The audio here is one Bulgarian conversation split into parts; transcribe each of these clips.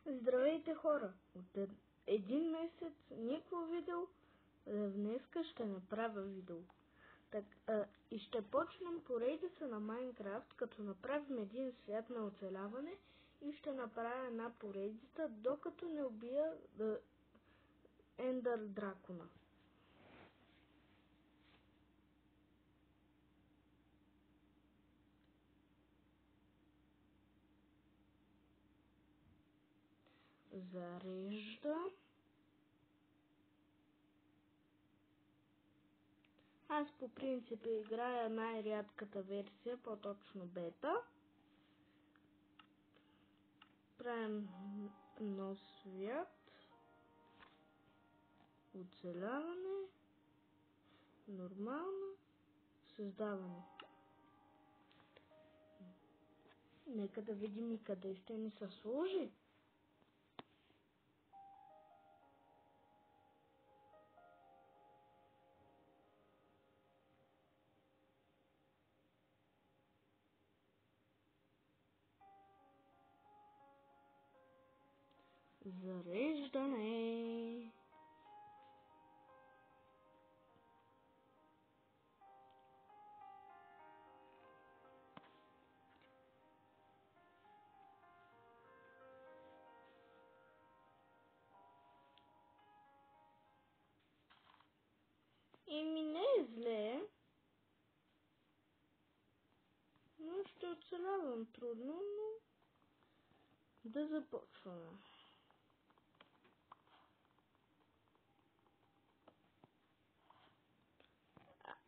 Здравейте хора! От един месец никакво видео, днеска ще направя видео. И ще почнем поредица на Майнкрафт, като направим един свят на оцеляване и ще направя една поредица, докато не убия Ендър дракона. Зарежда. Аз по принцип играя най-рядката версия, по-точно бета. Правим нов свят. Оцеляване. Нормално. Създаване. Нека да видим и къде ще ни се сложи. Зареждане. Еми не е зле, но ще оцелявам трудно, но да започваме.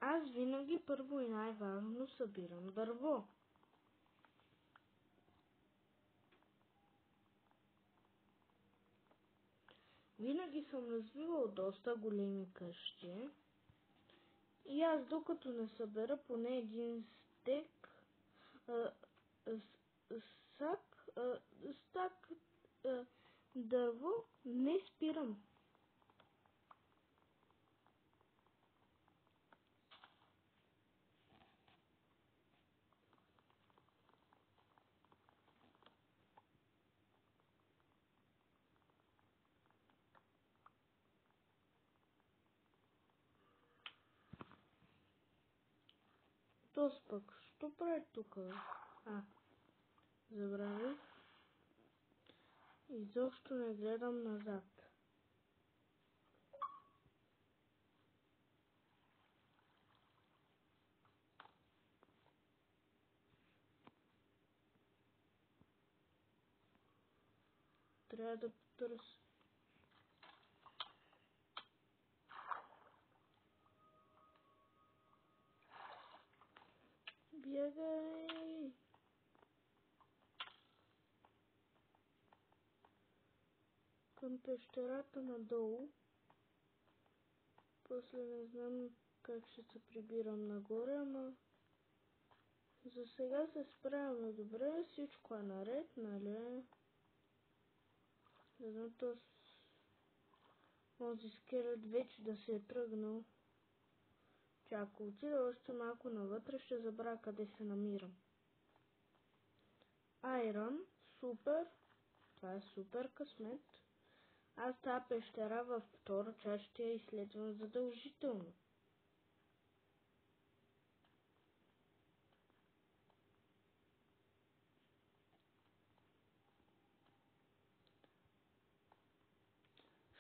Аз винаги първо и най-важно събирам дърво. Винаги съм развивал доста големи къщи и аз докато не събера поне един стак дърво, не спирам. То пък, що прави тук? Забравих. Изобщо не гледам назад. Трябва да потърся. Бягай! Към пещерата надолу. После не знам как ще се прибирам нагоре, ама за сега се справяме добре, всичко е наред, нали? Не знам този скелет вече да се е тръгнал. Ако отида още малко навътре, ще забравя къде се намирам. Айрон, супер. Това е супер късмет. Аз тази пещера във втора част ще я изследвам задължително.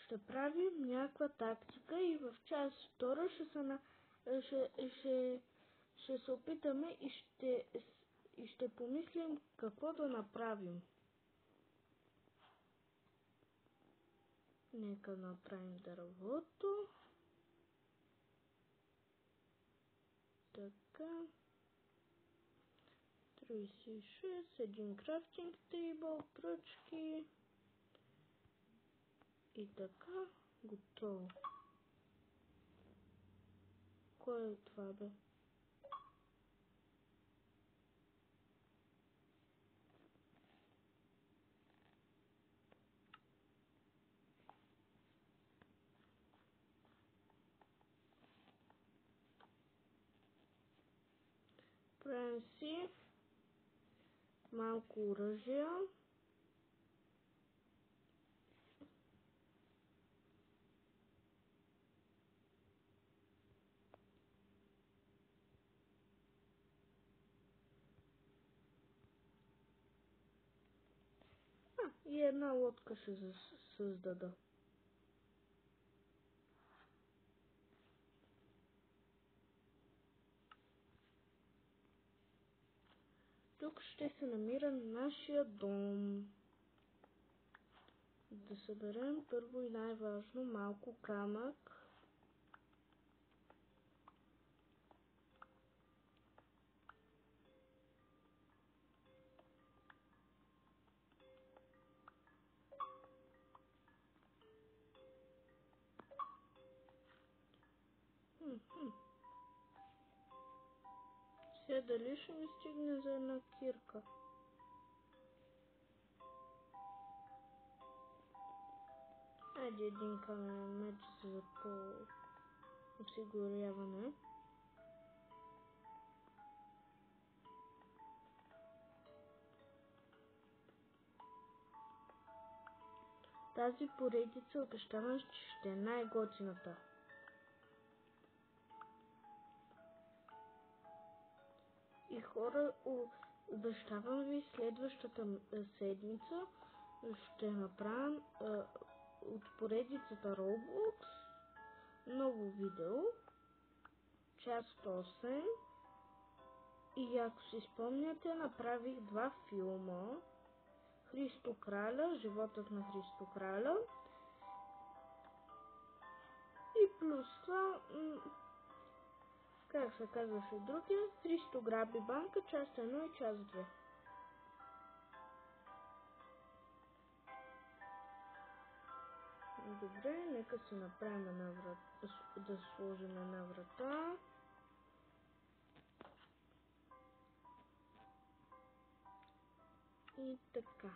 Ще правим някаква тактика и в част втора ще се опитаме и ще помислим какво да направим. Нека направим дървото. Така. 36, един крафтинг тейбъл, пръчки. И така, готово. Кой е това, бе? Правим си малко оръжия. И една лодка ще създада. Тук ще се намира нашия дом. Да съберем първо и най-важно малко камък. Сега дали ще ми стигне за една кирка? Айде един каменен меч за по-осигуряване. Тази поредица обещавам, че ще е най-готината. И хора, обещавам ви, следващата седмица ще направим от поредицата Roblox ново видео, част 8. И ако си спомняте, направих 2 филма. Христо Краля, животът на Христо Краля. И плюс това, как се казваше другия, Христо граби банка, част 1 и част 2. Добре, нека си направим една врата, да сложим една врата. И така.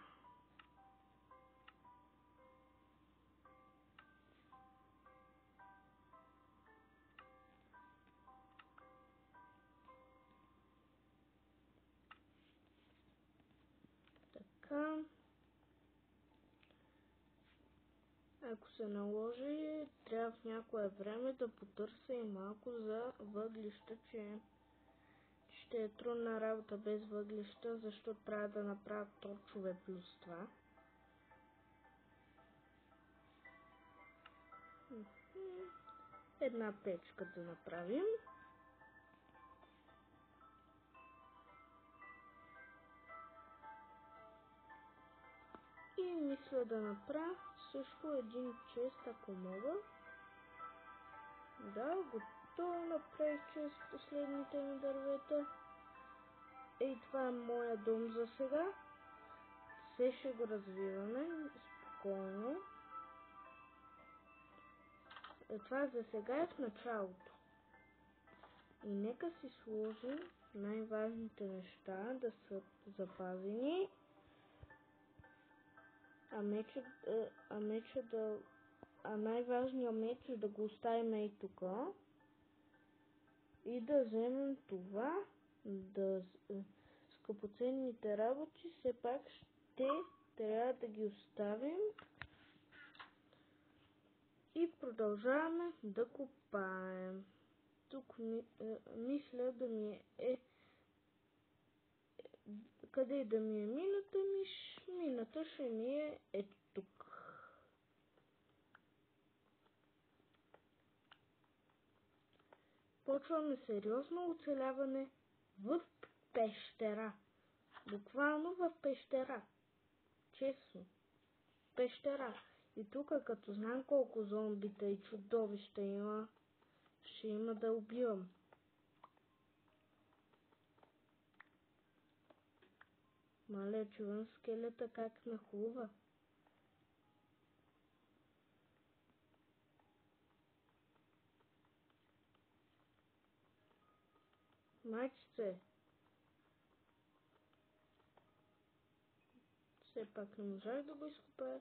Така. Ако се наложи, трябва в някое време да потърся и малко за въглища, че ще е трудна работа без въглища, защото трябва да направя торчове плюс това. Една печка да направим. И мисля да направя също един чест, ако мога. Да, готово направих чест последните ми дървета. Ей, това е моя дом за сега. Все ще го развиваме спокойно. Това за сега е в началото. И нека си сложим най-важните неща да са запазени. А най-важният меч да го оставим и тук. И да вземем това. Скъпоценните работи все пак ще трябва да ги оставим. И продължаваме да копаем. Тук мисля да ми е... Къде и да ми е мината? Мината ще ми е ето тук. Почваме сериозно оцеляване в пещера. Буквално в пещера. Честно. Пещера. И тук, като знам колко зомбита и чудовища има, ще има да убивам. Мале, чувам скелета как нахлува. Майчице. Все пак не можах да го изкопая.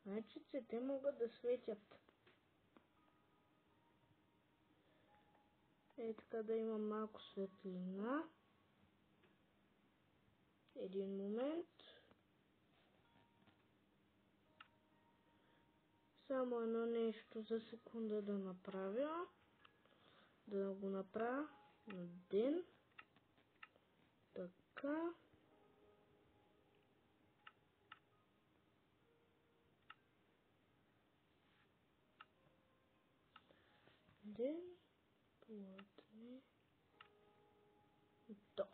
Майчице, те могат да светят. Е така да има малко светлина. Един момент. Само едно нещо за секунда да направя. Да го направя. на ден. Така. Ден. Плътне. То.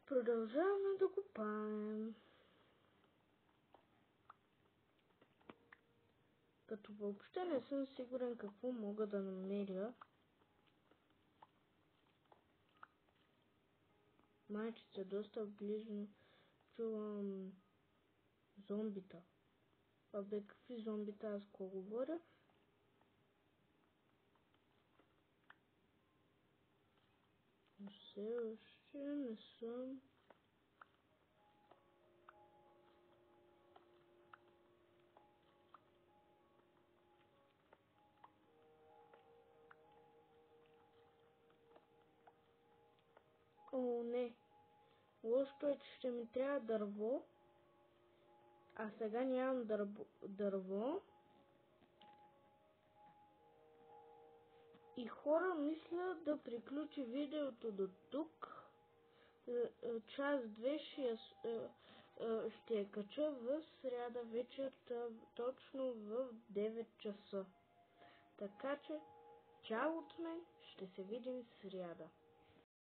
Продължаваме да копаем. Като въобще не съм сигурен какво мога да намеря. Майчица, доста близо чувам зомбита. Абе, какви зомбита, аз какво говоря? Все още не съм. О, не. Лошото е, че ще ми трябва дърво. А сега нямам дърво. И хора, мисля да приключи видеото до тук. Час 2 ще я кача в сряда вечерта, точно в 9 часа. Така че, чао от мен, ще се видим в сряда.